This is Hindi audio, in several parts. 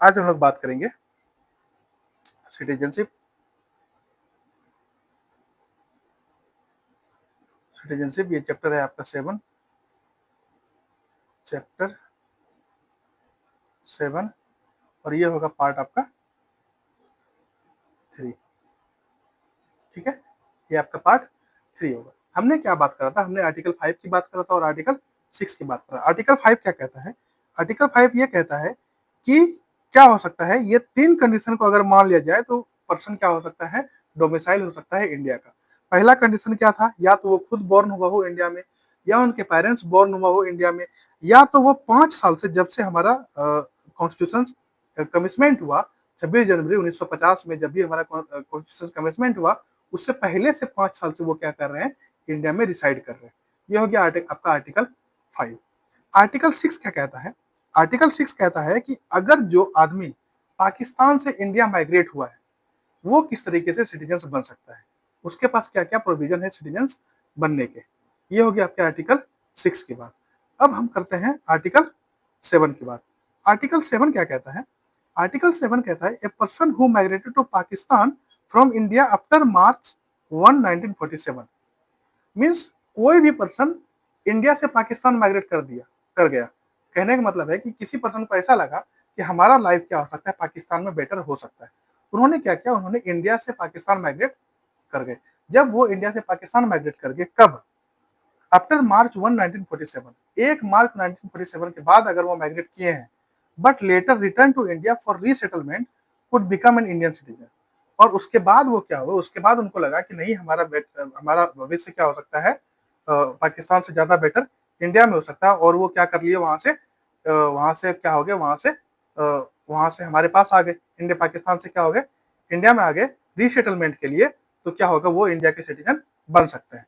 आज हम लोग बात करेंगे सिटीजनशिप। सिटीजनशिप ये चैप्टर है आपका 7, चैप्टर 7, और ये होगा पार्ट आपका 3। ठीक है, ये आपका पार्ट 3 होगा। हमने क्या बात करा था, हमने आर्टिकल 5 की बात करा था और आर्टिकल 6 की बात करा। आर्टिकल 5 क्या कहता है? आर्टिकल 5 ये कहता है कि क्या हो सकता है, ये 3 कंडीशन को अगर मान लिया जाए तो पर्सन क्या हो सकता है, डोमिसाइल हो सकता है इंडिया का। पहला कंडीशन क्या था, या तो वो खुद बोर्न हुआ हो इंडिया में, या उनके पेरेंट्स बोर्न हुआ हो इंडिया में, या तो वो 5 साल से, जब से हमारा कॉन्स्टिट्यूशन कमिटमेंट हुआ 26 जनवरी 1950 में, जब भी हमारा कॉन्स्टिट्यूशन कमिटमेंट हुआ, उससे पहले से 5 साल से वो क्या कर रहे हैं, इंडिया में रिसाइड कर रहे हैं। ये हो गया आपका आर्टिकल 5। आर्टिकल 6 क्या कहता है? आर्टिकल 6 कहता है कि अगर जो आदमी पाकिस्तान से इंडिया माइग्रेट हुआ है, वो किस तरीके से सिटीजन बन सकता है, उसके पास क्या क्या प्रोविजन है सिटीजन बनने के। ये हो गया आपके आर्टिकल 6 की बात। अब हम करते हैं आर्टिकल 7 की बात। आर्टिकल 7 क्या कहता है? आर्टिकल 7 कहता है a person who migrated to Pakistan from India after March 1947। Means कोई भी पर्सन इंडिया से पाकिस्तान माइग्रेट कर गया। कहने का मतलब है कि किसी पर्सन को ऐसा लगा कि हमारा लाइफ क्या हो सकता है, पाकिस्तान में बेटर हो सकता है। उन्होंने क्या किया, उन्होंने इंडिया से पाकिस्तान माइग्रेट कर गए। जब वो इंडिया से पाकिस्तान माइग्रेट कर गए, कब? आफ्टर मार्च 1947, 1 मार्च 1947 के बाद अगर वो माइग्रेट किए हैं, but later return to India for resettlement, could become an Indian citizen. और उसके बाद वो क्या हुआ, उसके बाद उनको लगा कि नहीं, हमारा भविष्य क्या हो सकता है, पाकिस्तान से ज्यादा बेटर इंडिया में हो सकता है। और वो क्या कर लिए, वहां से क्या हो गए, वहां से हमारे पास आ गए, इंडिया पाकिस्तान से क्या हो गए, इंडिया में आ गए रीसेटलमेंट के लिए। तो क्या होगा, वो इंडिया के सिटीजन बन सकते हैं।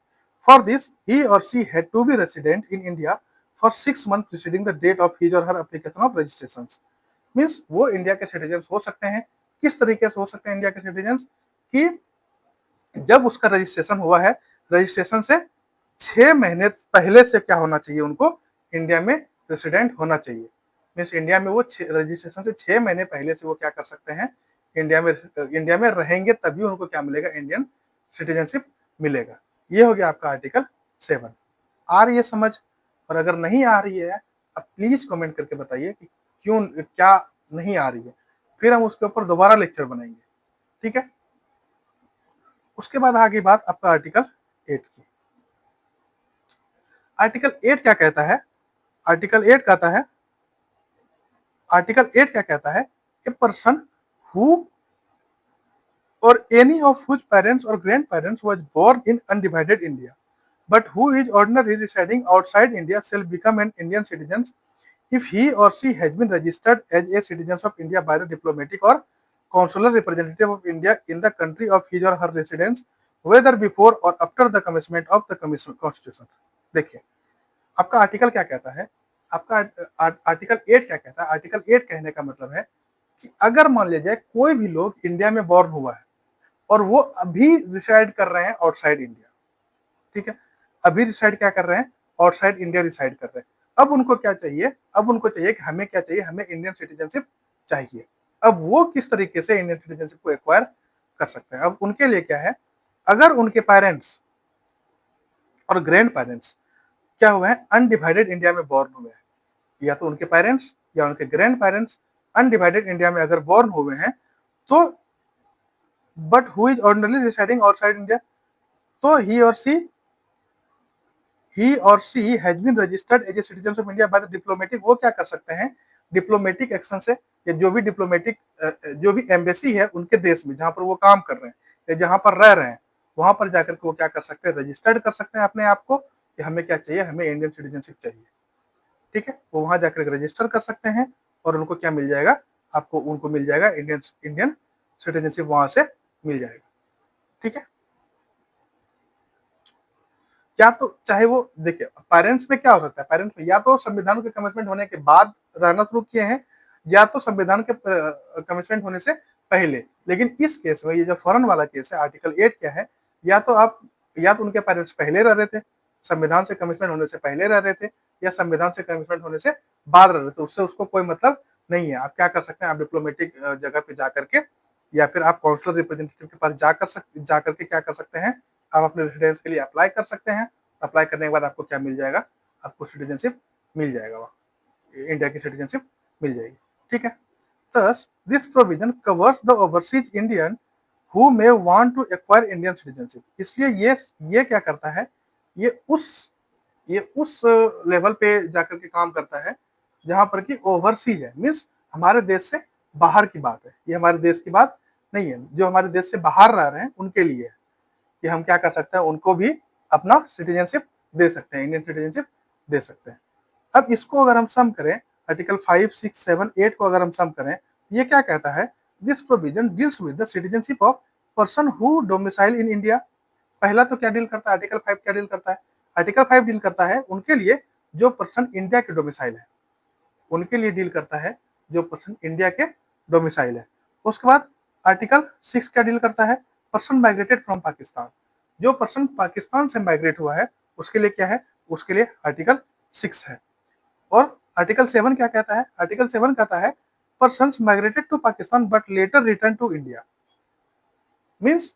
For this he or she had to be resident in India for 6 months preceding the date of his और her application of registration. Means वो इंडिया के सिटीजन हो सकते हैं। किस तरीके से हो सकते हैं इंडिया के सिटीजन? कि जब उसका रजिस्ट्रेशन हुआ है, रजिस्ट्रेशन से 6 महीने पहले से क्या होना चाहिए, उनको इंडिया में रेसिडेंट होना चाहिए। मीन्स इंडिया में वो रजिस्ट्रेशन से 6 महीने पहले से वो क्या कर सकते हैं, इंडिया में रहेंगे, तभी उनको क्या मिलेगा, इंडियन सिटीजनशिप मिलेगा। ये हो गया आपका आर्टिकल 7। आ रही है समझ? और अगर नहीं आ रही है, आप प्लीज कमेंट करके बताइए कि क्यों, क्या नहीं आ रही है, फिर हम उसके ऊपर दोबारा लेक्चर बनाएंगे। ठीक है, उसके बाद आ गई बात आपका आर्टिकल 8 की। आर्टिकल 8 क्या कहता है? आर्टिकल 8 कहता है, आर्टिकल 8 क्या कहता है, ए पर्सन हु और any of whose parents or grandparents was born in undivided India but who is ordinarily residing outside India shall become an Indian citizen if he or she has been registered as a citizen of India by the diplomatic or consular representative of India in the country of his or her residence, whether before or after the commencement of the constitution। देखिए, आपका आर्टिकल क्या कहता है, आपका आर्टिकल 8 क्या कहता है? आर्टिकल 8 कहने का मतलब है कि अगर मान लिया जाए कोई भी लोग इंडिया में बॉर्न हुआ है और वो अभी रिसाइड कर रहे हैं आउटसाइड इंडिया, ठीक है, अभी रिसाइड क्या कर रहे हैं, आउटसाइड इंडिया रिसाइड कर रहे हैं। अब उनको क्या चाहिए, अब उनको चाहिए कि हमें क्या चाहिए, हमें इंडियन सिटीजनशिप चाहिए। अब वो किस तरीके से इंडियन सिटीजनशिप को एक्वायर कर सकते हैं? अब उनके लिए क्या है, अगर उनके पेरेंट्स और ग्रैंड पेरेंट्स क्या हुए हैं, अनडिवाइडेड इंडिया में बॉर्न हुए हैं, या तो उनके पेरेंट्स या उनके ग्रैंड पेरेंट्स अनडिवाइडेड इंडिया में अगर बॉर्न हुए हैं, तो but who is ordinarily residing outside India, तो he or she has been registered as a citizen of India by the diplomatic. वो क्या कर सकते हैं, डिप्लोमेटिक एक्शन से, या जो भी एम्बेसी है उनके देश में जहां पर वो काम कर रहे हैं या जहां पर रह रहे हैं, वहां पर जाकर के वो क्या कर सकते हैं, रजिस्टर्ड कर सकते हैं अपने आप को कि हमें क्या चाहिए, हमें इंडियन सिटीजनशिप चाहिए। ठीक है, वो वहां जाकर रजिस्टर कर सकते हैं और उनको क्या मिल जाएगा, उनको मिल जाएगा इंडियन सिटीजनशिप, वहां से मिल जाएगा। ठीक है, क्या तो चाहे वो, देखिए पेरेंट्स में क्या हो सकता है, पेरेंट्स में या तो संविधान के कमिटमेंट होने के बाद रहना शुरू किए हैं, या तो संविधान के कमिटमेंट होने से पहले। लेकिन इस केस में, ये जो फॉरेन वाला केस है, आर्टिकल 8 क्या है, या तो उनके पेरेंट्स पहले रह रहे थे, संविधान से कमिटमेंट होने से पहले रह रहे थे, या संविधान से कमिटमेंट होने से बाद रह रहे थे, उससे उसको कोई मतलब नहीं है। आप क्या कर सकते हैं, आप डिप्लोमेटिक जगह पे जा करके या फिर आप काउंसलर रिप्रेजेंटेटिव के पास जा करके क्या कर सकते हैं, आप अपने रेसिडेंस के लिए अप्लाई कर सकते हैं। अप्लाई करने के बाद आपको क्या मिल जाएगा, आपको सिटीजनशिप मिल जाएगा, वहाँ इंडिया की सिटीजनशिप मिल जाएगी। ठीक है। Thus, this provision covers the overseas Indian who may want to acquire Indian citizenship। इसलिए ये क्या करता है, ये उस ये उस लेवल पे जाकर के काम करता है जहां पर कि ओवरसीज है, मीन्स हमारे देश से बाहर की बात है। ये हमारे देश की बात नहीं है, जो हमारे देश से बाहर रह रहे हैं उनके लिए है कि हम क्या कर सकते हैं, उनको भी अपना सिटीजनशिप दे सकते हैं, इंडियन सिटीजनशिप दे सकते हैं। अब इसको अगर हम सम करें, आर्टिकल 5, 6, 7, 8 को अगर हम सम करें, ये क्या कहता है, this provision deals with the citizenship of person who domicile in India. पहला तो क्या डील करता है, आर्टिकल 5 क्या डील करता है, आर्टिकल 5 डील करता है उनके लिए जो पर्सन इंडिया के डोमिसाइल है, उनके लिए डील करता है जो पर्सन इंडिया के डोमिसाइल है। उसके बाद आर्टिकल 6 क्या डील करता है, पर्सन माइग्रेटेड फ्रॉम पाकिस्तान, जो पर्सन पाकिस्तान से माइग्रेट हुआ है उसके लिए क्या है, उसके लिए आर्टिकल 6 है। और आर्टिकल 7 क्या कहता है, आर्टिकल 7 कहता है persons migrated to Pakistan but later return to India. Means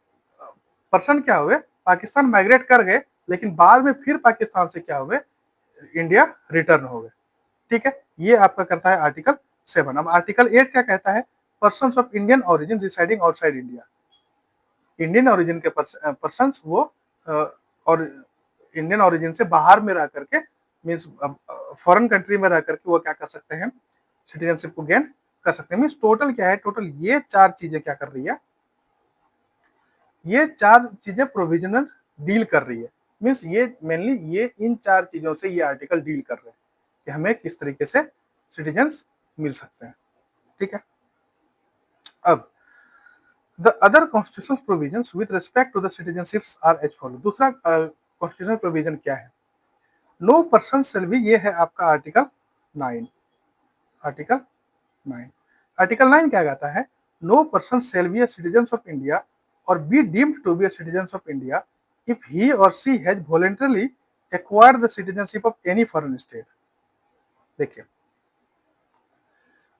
person क्या हुए, पाकिस्तान माइग्रेट कर गए लेकिन बाद में फिर पाकिस्तान से क्या हुए, इंडिया रिटर्न हो गए। ठीक है, ये आपका करता है आर्टिकल 7। अब आर्टिकल 8 क्या कहता है, persons of Indian origin residing outside India. Indian origin के पर्सन्स वो और इंडियन ओरिजिन से बाहर में रह करके, मीन्स फॉरेन कंट्री में रह करके वो क्या कर सकते हैं, सिटीजनशिप को गेन कर सकते हैं। मीन्स टोटल क्या है, टोटल ये 4 चीजें क्या कर रही है, ये 4 चीजें प्रोविजनल डील कर रही है। मीन्स ये मेनली ये इन 4 चीजों से ये आर्टिकल डील कर रहे हैं कि हमें किस तरीके से सिटीजन्स मिल सकते हैं। ठीक है। अब the other constitutional provisions with respect to the citizenships are as follow. दूसरा कॉन्स्टिट्यूशनल प्रोविजन क्या है, नो पर्सन शेल बी, ये है आपका आर्टिकल 9। आर्टिकल 9, आर्टिकल 9 क्या कहता है, no person shall be a citizen of India और be deemed to be a citizen of India if he और she has voluntarily acquired the citizenship of any foreign state. देखिए,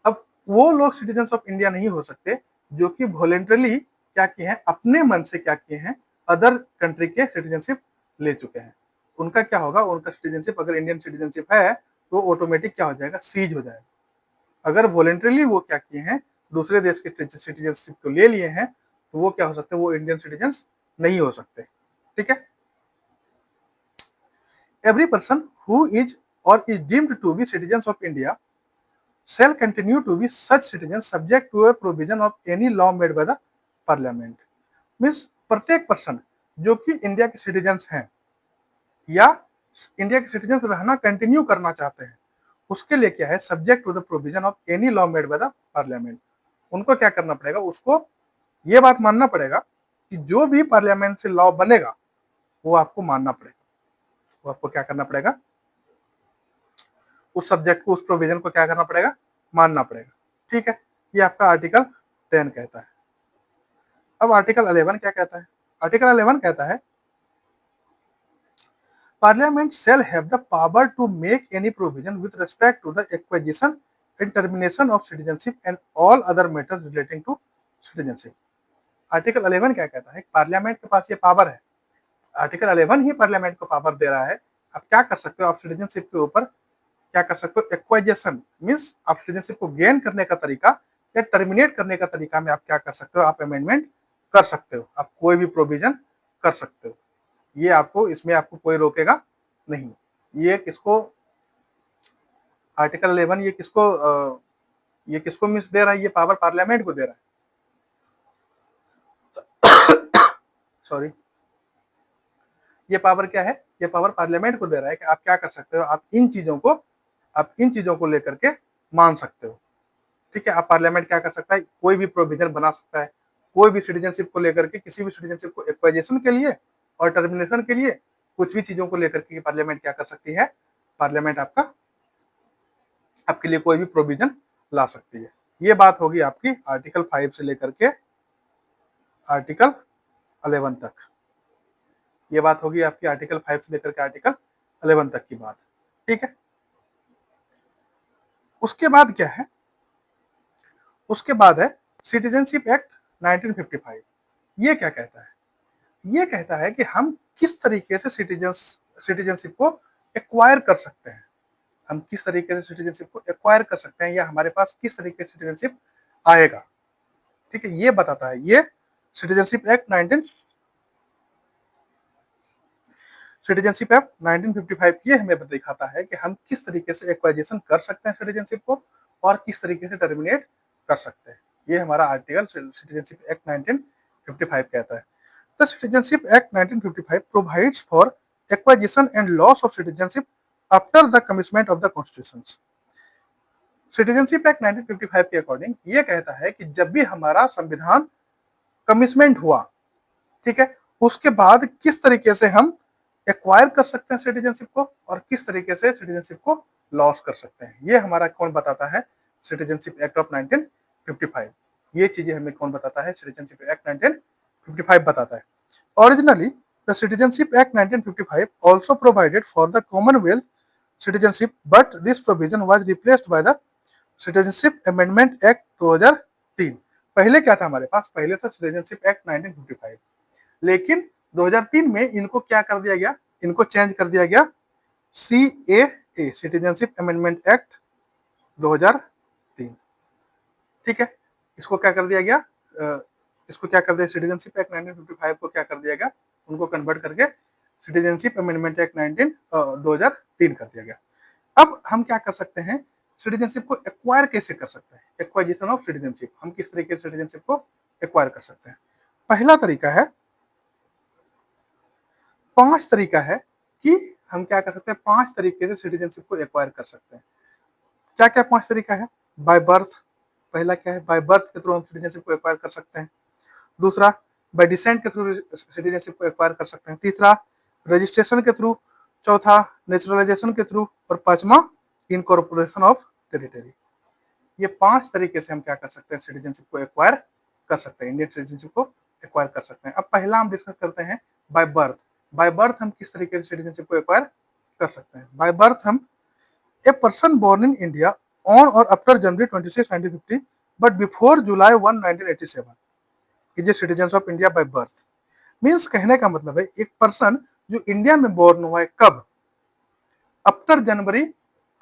अब वो लोग सिटीजन ऑफ इंडिया नहीं हो सकते जो कि वॉलेंटरली क्या किए हैं, अपने मन से क्या किए हैं, अदर कंट्री के सिटीजनशिप ले चुके हैं। उनका क्या होगा, उनका सिटीजनशिप अगर इंडियन सिटीजनशिप है तो ऑटोमेटिक क्या हो जाएगा, सीज हो जाएगा। अगर वॉलेंटरली वो क्या किए हैं, दूसरे देश के सिटीजनशिप को ले लिए हैं, तो वो क्या हो सकते हैं, वो इंडियन सिटीजन नहीं हो सकते। ठीक है। Every person who is or is deemed to be citizen of India shall continue to be such citizens subject to a provision of any law made by the parliament। Means प्रत्येक पर्सन जो कि इंडिया के सिटीजन्स हैं या इंडिया के सिटीजन्स रहना कंटिन्यू करना चाहते हैं, उसके लिए क्या है, subject to the provision of any law made by the parliament. उनको क्या करना पड़ेगा, उसको ये बात मानना पड़ेगा कि जो भी पार्लियामेंट से लॉ बनेगा वो आपको मानना पड़ेगा, वो आपको क्या करना पड़ेगा, उस सब्जेक्ट को, उस प्रोविजन को क्या करना पड़ेगा, मानना पड़ेगा। ठीक है, ये आपका आर्टिकल 10 कहता है। अब आर्टिकल 11 क्या कहता है, आर्टिकल 11 कहता है parliament shall have the power to make any provision with respect to the acquisition and termination of citizenship and all other matters relating to citizenship. Article 11 क्या कहता है, पार्लियामेंट के पास ये पावर है, आर्टिकल 11 ही पार्लियामेंट को पावर दे रहा है। आप क्या कर सकते हो, आप सिटीजनशिप के ऊपर क्या कर सकते हो, एक्वाइजेशन मीन्स आप सिटीजनशिप को गेन करने का तरीका या टर्मिनेट करने का तरीका में आप क्या कर सकते हो, आप अमेंडमेंट कर सकते हो, आप कोई भी प्रोविजन कर सकते हो। ये आपको, इसमें आपको कोई रोकेगा नहीं। ये किसको, आर्टिकल 11 ये किसको मीन्स दे रहा है, ये पावर पार्लियामेंट को दे रहा है। सॉरी, ये पावर क्या है, ये पावर पार्लियामेंट को दे रहा है कि आप क्या कर सकते हो, आप इन चीजों को लेकर के मान सकते हो। ठीक है, आप पार्लियामेंट क्या कर सकता है, कोई भी प्रोविजन बना सकता है, कोई भी सिटीजनशिप को लेकर के, किसी भी सिटीजनशिप को एक्वाइजेशन के लिए और टर्मिनेशन के लिए, कुछ भी चीजों को लेकर के पार्लियामेंट क्या कर सकती है, पार्लियामेंट आपके लिए कोई भी प्रोविजन ला सकती है। ये बात होगी आपकी आर्टिकल 5 से लेकर के आर्टिकल 11 तक। ये बात होगी आपकी आर्टिकल 5 से लेकर के आर्टिकल 11 तक की बात। ठीक है, उसके बाद क्या है, उसके बाद है सिटीजनशिप एक्ट 1955। ये क्या कहता है? ये कहता है कि हम किस तरीके से सिटीजनशिप को एक्वायर कर सकते हैं, हम किस तरीके से सिटीजनशिप को एक्वायर कर सकते हैं, या हमारे पास किस तरीके से सिटीजनशिप आएगा। ठीक है, ये बताता है ये सिटीजनशिप एक्ट 1955 ये हमें दिखाता है कि हम किस तरीके से एक्वाइजेशन कर सकते हैं सिटीजनशिप को और किस तरीके से टर्मिनेट कर सकते हैं। ये हमारा आर्टिकल सिटीजनशिप एक्ट 1955 कहता है। The citizenship act 1955 provides for acquisition and loss of citizenship after the commitment of the constitution. Citizenship act 1955 के अकॉर्डिंग ये कहता है कि जब भी हमारा संविधान कमिटमेंट हुआ, ठीक है, उसके बाद किस तरीके से हम एक्वायर कर सकते हैं सिटीजनशिप को और किस तरीके से सिटीजनशिप को लॉस कर सकते हैं। ये हमारा कौन बताता है? Citizenship act of 1955। ये चीजें हमें कौन बताता है? सिटीजनशिप एक्ट 1955 बताता है। Originally the citizenship act 1955 also provided for the Commonwealth citizenship, but this provision was replaced by the citizenship amendment act 2003। पहले क्या था हमारे पास? पहले था सिटीजनशिप एक्ट 1955, लेकिन 2003 में इनको क्या कर दिया गया? इनको चेंज कर दिया गया CAA, सिटीजनशिप अमेंडमेंट एक्ट 2003। ठीक है, इसको क्या कर दिया गया? इसको क्या कर दिया? सिटीजनशिप एक्ट 1955 को क्या कर दिया गया? उनको कन्वर्ट करके सिटीजनशिप अमेंडमेंट एक्ट 2003 कर दिया गया। अब हम क्या कर सकते हैं? सिटीजनशिप को एक्वायर कैसे कर सकते हैं? एक्वाइजेशन ऑफ सिटीजनशिप, हम किस तरीके से सिटीजनशिप को एक्वायर कर सकते हैं? पहला तरीका है, 5 तरीका है कि हम क्या कर सकते हैं? 5 तरीके से सिटीजनशिप को एक्वायर कर सकते हैं। क्या क्या 5 तरीका है? बाय बर्थ, पहला क्या है? बाय बर्थ के थ्रू हम सिटीजनशिप को एक्वायर कर सकते हैं। दूसरा, बाय डिसेंट के थ्रू सिटीजनशिप को एक्वायर कर सकते हैं। तीसरा, रजिस्ट्रेशन के थ्रू। चौथा, नेचुरलाइजेशन के थ्रू। और पांचवा, इनकॉर्पोरेशन ऑफ टेरिटरी। ये 5 तरीके से हम क्या कर सकते हैं? सिटीजनशिप को एक्वायर कर सकते हैं, इंडियन सिटीजनशिप को एक्वायर कर सकते हैं। अब पहला हम डिस्कस करते हैं बाय बर्थ। बाय बर्थ हम किस तरीके से सिटीजनशिप को एक्वायर कर सकते हैं? बाय बर्थ हम, a person born in India on और after January 26, 1950 but before July 1, 1987 is a citizen of India by birth. Means कहने का मतलब है एक पर्सन जो इंडिया में बोर्न हुआ है कब? आफ्टर जनवरी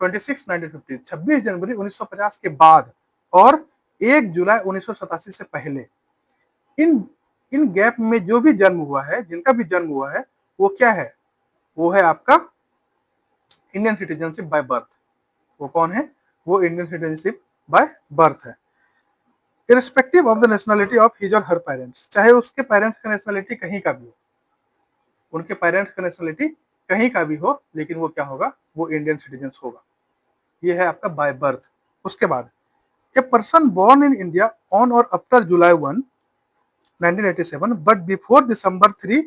26, 1950, 26 जनवरी 1950 के बाद और 1 जुलाई 1987 से पहले, इन इन गैप में जो भी जन्म हुआ है, जिनका भी जन्म हुआ है, वो क्या है? वो है आपका इंडियन सिटीजनशिप बाय बर्थ। वो कौन है? वो इंडियन सिटीजनशिप बाय बर्थ है। Irrespective of the nationality of his और हर पेरेंट्स, चाहे उसके पेरेंट्स का नेशनलिटी कहीं का भी हो, उनके पेरेंट्स का नेशनलिटी कहीं का भी हो, लेकिन वो क्या होगा? वो इंडियन सिटीजन होगा। ये है आपका बाय बर्थ। उसके बाद, a person born in India on और after July 1, 1987 but before December 3,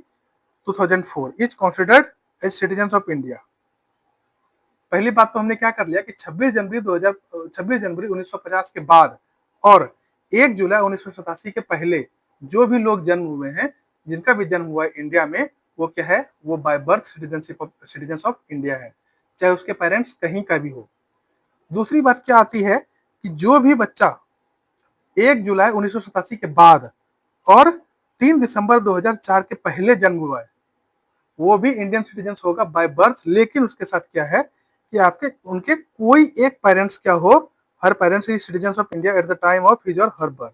2004 is considered as citizen of India. पहली बात तो हमने क्या कर लिया कि 26 जनवरी 1950 के बाद और 1 जुलाई 1987 के पहले जो भी लोग जन्म हुए हैं, जिनका भी जन्म हुआ है इंडिया में, वो क्या है? वो by birth citizen of India है, चाहे उसके पेरेंट्स कहीं का भी हो। दूसरी बात क्या आती है कि जो भी बच्चा 1 जुलाई 1987 के बाद और 3 दिसंबर 2004 के पहले जन्म हुआ है, वो भी इंडियन सिटीजन होगा बाय बर्थ। लेकिन उसके साथ क्या है कि आपके उनके कोई एक पेरेंट्स क्या हो? Her parents is citizen of India at the time of his और हर बर्थ।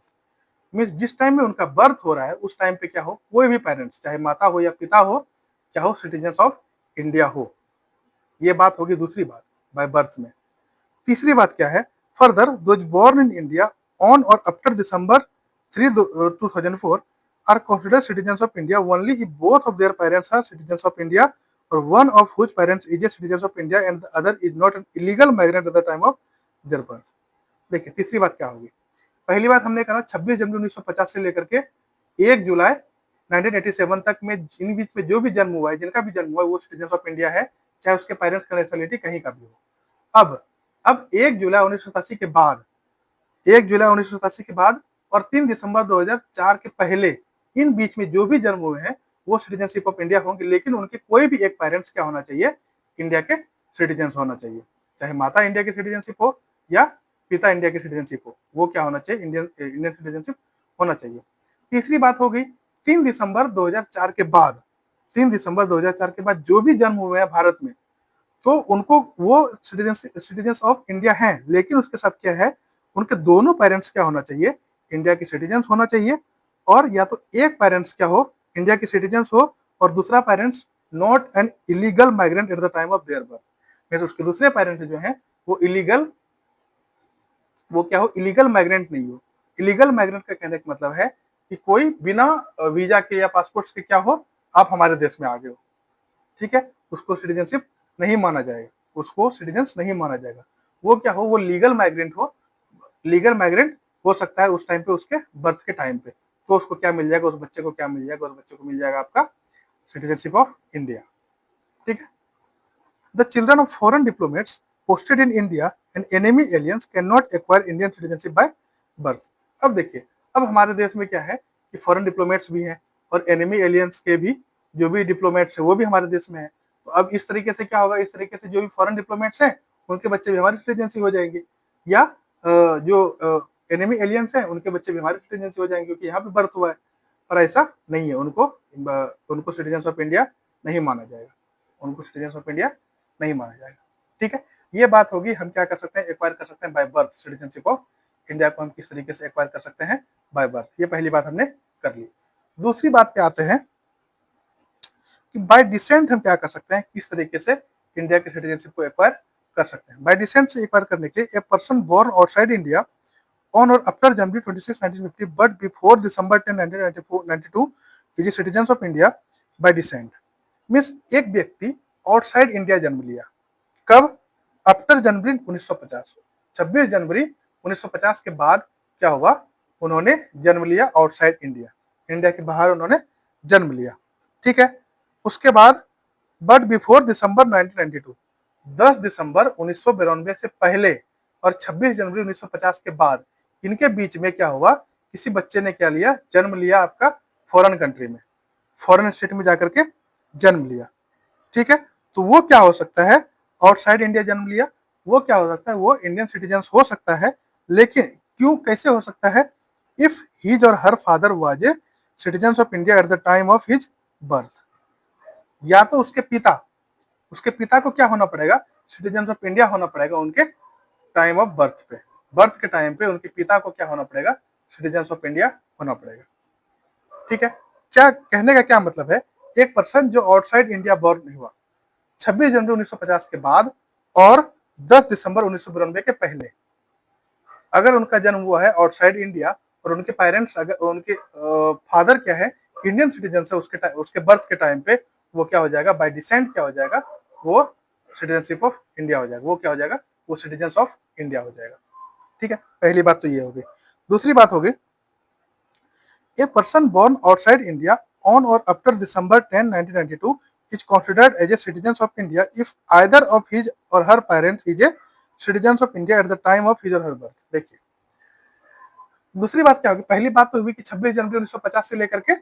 मीन्स जिस टाइम में उनका बर्थ हो रहा है उस टाइम पे क्या हो? कोई भी पेरेंट्स, चाहे माता हो या पिता हो, क्या हो? सिटीजन ऑफ इंडिया हो। ये बात होगी दूसरी बात बाय बर्थ में। तीसरी बात क्या है? Further, those born in India on और after December 3, 2004 are considered citizens of India only if both of their parents are citizens of India or one of whose parents is a citizen of India and the other is not an illegal migrant at the time of their birth। देखिए तीसरी बात क्या होगी? पहली बात हमने कहा 26 जनवरी 1950 से लेकर के 1 जुलाई 1987 तक में इन बीच में जो भी जन्म हुआ है, जिनका भी जन्म हुआ है, वो सिटीजन ऑफ इंडिया है, चाहे उसके पेरेंट्स का नेशनलिटी कहीं का भी हो। अब 1 जुलाई 1987 के बाद, 1 जुलाई 1987 के बाद और 3 दिसंबर 2004 के पहले, इन बीच में जो भी जन्म हुए हैं, वो सिटीजनशिप ऑफ इंडिया होंगे, लेकिन उनके कोई भी एक पेरेंट्स क्या होना चाहिए? इंडिया के सिटीजन होना चाहिए, चाहे माता इंडिया की सिटीजनशिप हो या पिता इंडिया की सिटीजनशिप हो, वो क्या होना चाहिए, इंडियन सिटीजनशिप होना चाहिए। तीसरी बात हो गई 3 दिसंबर 2004 के बाद, 3 दिसंबर 2004 के बाद जो भी जन्म हुए हैं भारत में, तो उनको वो सिटीजन्स ऑफ इंडिया हैं, लेकिन उसके साथ क्या है, उनके दोनों पेरेंट्स क्या होना चाहिए, इंडिया के सिटीजन्स होना चाहिए, और या तो एक पेरेंट्स क्या हो, इंडिया के सिटीजन्स हो, और दूसरा parents not an illegal migrant eight the time of their birth, means उसके दूसरे पेरेंट्स जो हैं वो इलीगल, वो क्या हो, इलीगल माइग्रेंट नहीं हो। इलीगल माइग्रेंट का कहने का मतलब है कि कोई बिना वीजा के या पासपोर्ट के क्या हो, आप हमारे देश में आ गए हो, ठीक है, उसको सिटीजनशिप नहीं माना जाएगा, उसको सिटीजन्स नहीं माना जाएगा। वो क्या हो, वो लीगल माइग्रेंट हो, लीगल माइग्रेंट हो सकता है उस टाइम पे, उसके बर्थ के टाइम पे, तो उसको क्या मिल जाएगा, उस बच्चे को क्या मिल जाएगा, उस बच्चे को मिल जाएगा आपका सिटीजनशिप ऑफ इंडिया, ठीक है। The children of foreign diplomats posted in India and enemy aliens can not acquire Indian citizenship by birth. अब देखिए, अब हमारे देश में क्या है कि फॉरेन डिप्लोमेट्स भी हैं, और एनिमी एलियंस के भी जो भी डिप्लोमेट्स है वो भी हमारे देश में है। तो अब इस तरीके से क्या होगा, इस तरीके से जो भी फॉरेन डिप्लोमेट्स हैं उनके बच्चे भी हमारी सिटीजनशिप हो जाएंगे, या जो एनिमी एलियंस हैं उनके बच्चे भी हमारी सिटीजनशिप हो जाएंगे, क्योंकि यहाँ पे बर्थ हुआ है। पर ऐसा नहीं है, उनको सिटीजन ऑफ इंडिया नहीं माना जाएगा, उनको सिटीजन ऑफ इंडिया नहीं माना जाएगा, ठीक है। ये बात होगी, हम क्या कर सकते हैं, एक्वायर कर सकते हैं by birth, citizenship of India को हम किस तरीके से एक्वायर कर सकते हैं, बाय बर्थ। ये पहली बात हमने कर ली। दूसरी बात पे आते हैं कि बाय डिसेंट हम क्या कर सकते हैं, किस तरीके से इंडिया के सिटीजनशिप को एक्वायर कर सकते हैं। बाय डिसेंट से एक्वायर करने के लिए a person born outside India on और after January 26, 1950 but before December 10, 1992 is a citizen of India by descent. Means एक व्यक्ति आउटसाइड इंडिया जन्म लिया, कब, आफ्टर जनवरी 1950, 26 जनवरी 1950 के बाद क्या हुआ, उन्होंने जन्म लिया आउटसाइड इंडिया, इंडिया के बाहर उन्होंने जन्म लिया, ठीक है। उसके बाद बट बिफोर दिसंबर 1992, 10 दिसंबर 1992 से पहले और 26 जनवरी 1950 के बाद इनके बीच में क्या हुआ, किसी बच्चे ने क्या लिया, जन्म लिया आपका फॉरेन कंट्री में, फॉरेन स्टेट में जाकर के जन्म लिया, ठीक है। तो वो क्या हो सकता है, आउटसाइड इंडिया जन्म लिया, वो क्या हो सकता है, वो इंडियन सिटीजन हो सकता है, लेकिन क्यों, कैसे हो सकता है, इफ हिज और her father was a citizen of India at the time of his birth, या तो उसके पिता को क्या होना पड़ेगा, सिटीजन ऑफ इंडिया होना पड़ेगा उनके टाइम ऑफ बर्थ पे, बर्थ के टाइम पे उनके पिता को क्या होना पड़ेगा, सिटीजन ऑफ इंडिया होना पड़ेगा, ठीक है। क्या कहने का क्या मतलब है, एक पर्सन जो आउटसाइड इंडिया बॉर्न नहीं हुआ 26 जनवरी 1950 के बाद और 10 दिसंबर 1992 के पहले, अगर उनका जन्म हुआ है आउटसाइड इंडिया और उनके पेरेंट्स, अगर उनके फादर क्या है, इंडियन सिटीजन है, उसके बर्थ के टाइम पे वो क्या हो जाएगा, बाय डिसेंट क्या हो जाएगा, वो सिटीजनशिप ऑफ इंडिया हो जाएगा, वो क्या हो जाएगा, वो सिटीजन ऑफ इंडिया हो जाएगा, ठीक है। पहली बात तो ये होगी। दूसरी बात होगी, a person born outside India on और after December 10, 1992 is considered as a citizen of India if either of his or her parent is a citizen of India at the time of his or her birth। देखिए, दूसरी बात क्या होगी, पहली बात तो हुई कि 26 जनवरी 1950 से लेकर के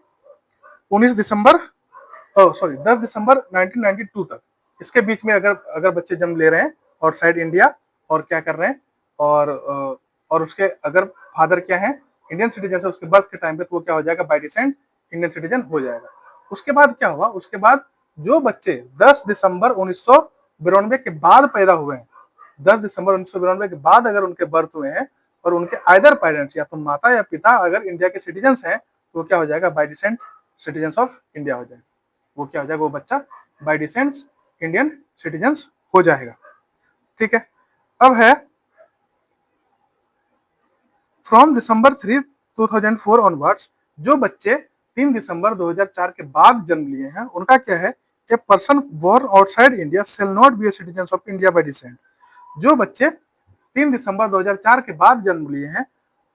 19 दिसंबर, सॉरी 10 दिसंबर 1992 तक, इसके बीच में अगर बच्चे जन्म ले रहे हैं आउटसाइड इंडिया और क्या कर रहे हैं, और उसके अगर फादर क्या है, इंडियन सिटीजन है, उसके बर्थ के टाइम पे तो वो क्या हो जाएगा, बाय डिसेंट इंडियन सिटीजन हो जाएगा। उसके बाद क्या हुआ, उसके बाद जो बच्चे 10 दिसंबर 1992 के बाद पैदा हुए हैं, 10 दिसंबर 1992 के बाद अगर उनके बर्थ हुए हैं और उनके आइदर पेरेंट्स या तो माता या पिता अगर इंडिया के सिटीजन हैं, तो क्या हो जाएगा, bye decent citizen of India हो जाएगा, वो क्या हो जाएगा, वो बच्चा बाय डिसेंट इंडियन सिटीजन हो जाएगा, ठीक है। अब है फ्रॉम दिसंबर 3, 2004 ऑनवर्ड्स, जो बच्चे 3 दिसंबर 2004 के बाद जन्म लिए हैं उनका क्या है, a person born outside India shall not be a citizen of India by descent. जो बच्चे 3 दिसंबर 2004 के बाद जन्म लिए हैं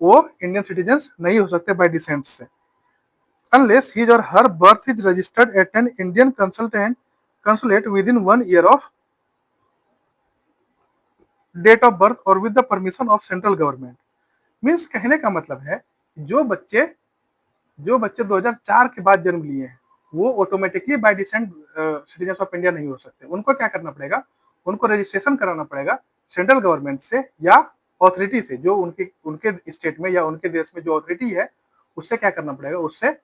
वो इंडियन सिटीजन नहीं हो सकते बाय डिसेंट से, अनलेस हिज और her birth is registered at an Indian consulate within 1 year of date of birth और with the permission of central government. Means कहने का मतलब है, जो बच्चे 2004 के बाद जन्म लिए हैं वो automatically bye decent citizen of India नहीं हो सकते, उनको क्या करना पड़ेगा, उनको रजिस्ट्रेशन कराना पड़ेगा सेंट्रल गवर्नमेंट से या ऑथोरिटी से, जो उनके उनके स्टेट में या उनके देश में जो ऑथोरिटी है, उससे क्या करना पड़ेगा, उससे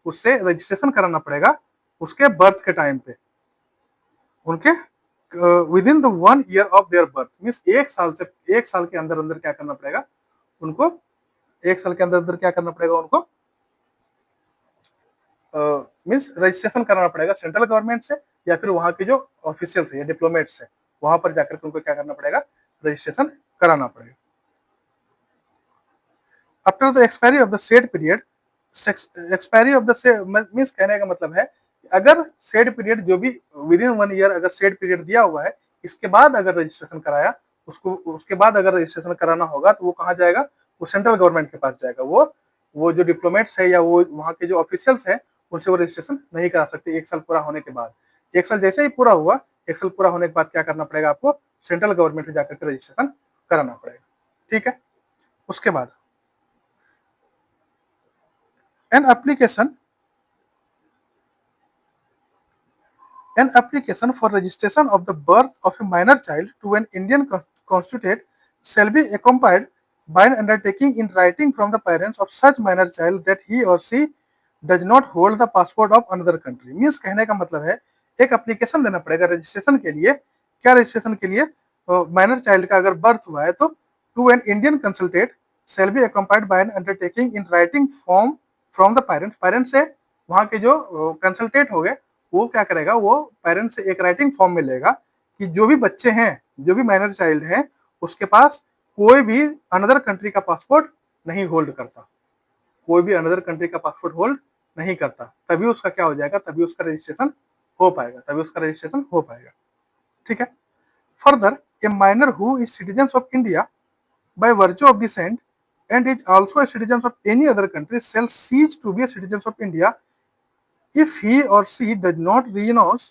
उससे रजिस्ट्रेशन कराना पड़ेगा उसके बर्थ के टाइम पे, उनके with in the 1 year of their birth, means 1 साल के अंदर अंदर क्या करना पड़ेगा उनको, 1 साल के अंदर अंदर क्या करना पड़ेगा उनको, मीन्स रजिस्ट्रेशन कराना पड़ेगा सेंट्रल गवर्नमेंट से या फिर वहाँ के जो ऑफिशियल्स है या डिप्लोमेट्स है, वहां पर जाकर के उनको क्या करना पड़ेगा, रजिस्ट्रेशन कराना पड़ेगा। After the expiry of the said period, expiry of the means कहने का मतलब है अगर सेड पीरियड जो भी विद इन 1 ईयर अगर सेड पीरियड दिया हुआ है, इसके बाद अगर रजिस्ट्रेशन कराया, उसको उसके बाद अगर रजिस्ट्रेशन कराना होगा तो वो कहाँ जाएगा, वो सेंट्रल गवर्नमेंट के पास जाएगा। वो जो डिप्लोमेट्स है या वो वहाँ के जो ऑफिशियल्स हैं उनसे वो रजिस्ट्रेशन नहीं करा सकते 1 साल पूरा होने के बाद। 1 साल जैसे ही पूरा हुआ, 1 साल पूरा होने के बाद क्या करना पड़ेगा आपको, सेंट्रल गवर्नमेंट में जाकर के रजिस्ट्रेशन कराना पड़ेगा। ठीक है, उसके बाद an application an application for registration of the birth of a minor child to an Indian consulate shall be accompanied by an undertaking in writing from the parents of such minor child that he or she does not hold the passport of another country। Means कहने का मतलब है एक एप्लीकेशन देना पड़ेगा रजिस्ट्रेशन के लिए। क्या रजिस्ट्रेशन के लिए, माइनर चाइल्ड का अगर बर्थ हुआ है तो to an Indian consulate shall be accompanied by an undertaking in writing form from the parents। Parents से वहाँ के जो कंसल्टेट हो गए वो क्या करेगा, वो पेरेंट्स से एक राइटिंग फॉर्म में लेगा कि जो भी बच्चे हैं, जो भी माइनर चाइल्ड है, उसके पास कोई भी अनदर कंट्री का पासपोर्ट नहीं होल्ड करता, कोई भी अनदर कंट्री का पासपोर्ट होल्ड नहीं करता, तभी उसका क्या हो जाएगा, तभी उसका रजिस्ट्रेशन हो पाएगा, तभी उसका रजिस्ट्रेशन हो पाएगा। ठीक है, further A minor who is citizen of India by virtue of descent and is also a citizen of any other country shall cease to be a citizen of India if he or she does not renounce